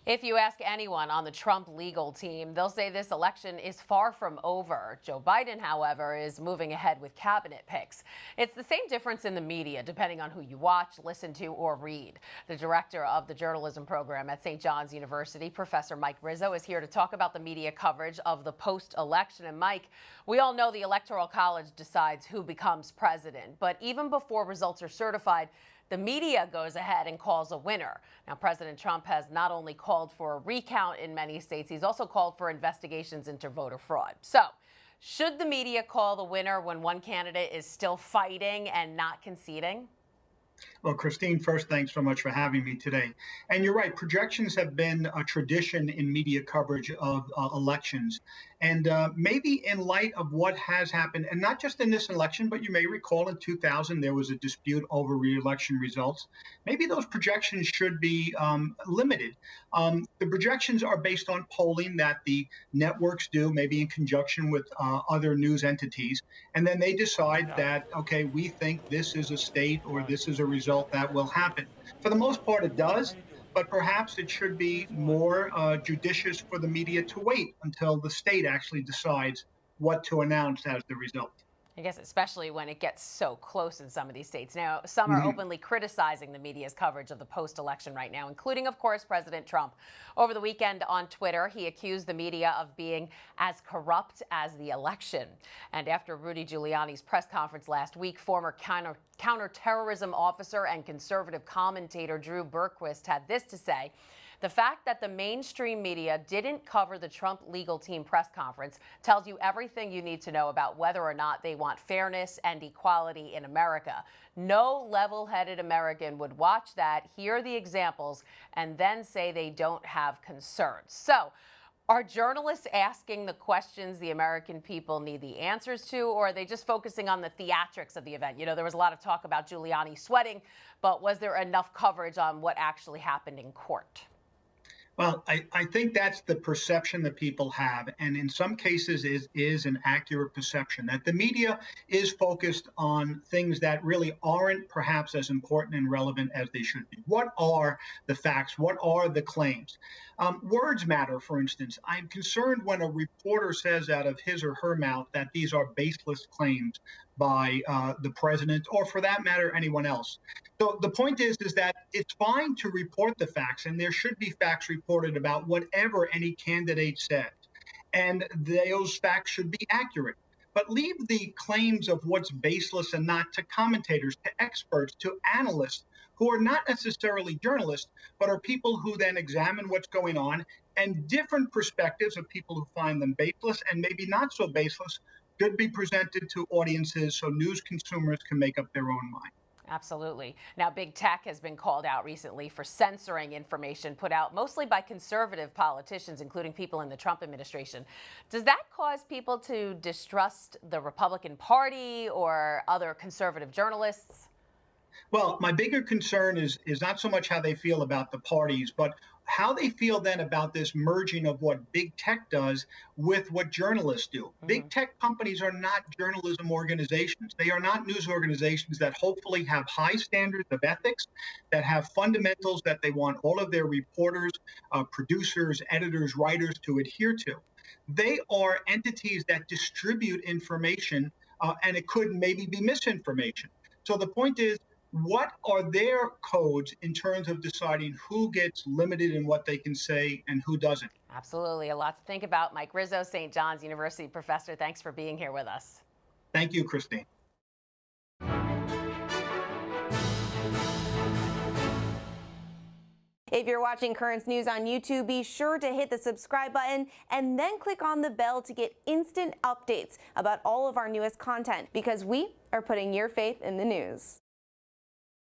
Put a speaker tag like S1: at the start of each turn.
S1: If you ask anyone on the Trump legal team, they'll say this election is far from over. Joe Biden, however, is moving ahead with cabinet picks. It's the same difference in the media, depending on who you watch, listen to, or read. The director of the journalism program at St. John's University, Professor Mike Rizzo, is here to talk about the media coverage of the post-election. And Mike, we all know the Electoral College decides who becomes president, but even before results are certified, the media goes ahead and calls a winner. Now, President Trump has not only called for a recount in many states, he's also called for investigations into voter fraud. So, should the media call the winner when one candidate is still fighting and not conceding?
S2: Well, Christine, first, thanks so much for having me today. And you're right, projections have been a tradition in media coverage of elections. And maybe in light of what has happened, and not just in this election, but you may recall in 2000, there was a dispute over re-election results. Maybe those projections should be limited. The projections are based on polling that the networks do, maybe in conjunction with other news entities. And then they decide that, okay, we think this is a state or this is a result that will happen. For the most part, it does, but perhaps it should be more judicious for the media to wait until the state actually decides what to announce as the result.
S1: I guess especially when it gets so close in some of these states. Now, some are openly criticizing the media's coverage of the post-election right now, including, of course, President Trump. Over the weekend on Twitter, he accused the media of being as corrupt as the election. And after Rudy Giuliani's press conference last week, former counterterrorism officer and conservative commentator Drew Berquist had this to say: "The fact that the mainstream media didn't cover the Trump legal team press conference tells you everything you need to know about whether or not they want fairness and equality in America. No level-headed American would watch that, hear the examples, and then say they don't have concerns." So, are journalists asking the questions the American people need the answers to, or are they just focusing on the theatrics of the event? You know, there was a lot of talk about Giuliani sweating, but was there enough coverage on what actually happened in court?
S2: Well, I think that's the perception that people have. And in some cases is an accurate perception that the media is focused on things that really aren't perhaps as important and relevant as they should be. What are the facts? What are the claims? Words matter, for instance. I'm concerned when a reporter says out of his or her mouth that these are baseless claims by the president, or for that matter, anyone else. So the point is that it's fine to report the facts, and there should be facts reported about whatever any candidate says, and those facts should be accurate. But leave the claims of what's baseless and not to commentators, to experts, to analysts who are not necessarily journalists, but are people who then examine what's going on, and different perspectives of people who find them baseless and maybe not so baseless should be presented to audiences so news consumers can make up their own mind.
S1: Absolutely. Now, big tech has been called out recently for censoring information put out mostly by conservative politicians, including people in the Trump administration. Does that cause people to distrust the Republican Party or other conservative journalists?
S2: Well, my bigger concern is not so much how they feel about the parties, but how they feel then about this merging of what big tech does with what journalists do. Big tech companies are not journalism organizations. They are not news organizations that hopefully have high standards of ethics, that have fundamentals that they want all of their reporters, producers, editors, writers to adhere to. They are entities that distribute information, and it could maybe be misinformation. So the point is, what are their codes in terms of deciding who gets limited in what they can say and who doesn't?
S1: Absolutely. A lot to think about. Mike Rizzo, St. John's University professor, thanks for being here with us.
S2: Thank you, Christine.
S3: If you're watching Currents News on YouTube, be sure to hit the subscribe button and then click on the bell to get instant updates about all of our newest content, because we are putting your faith in the news.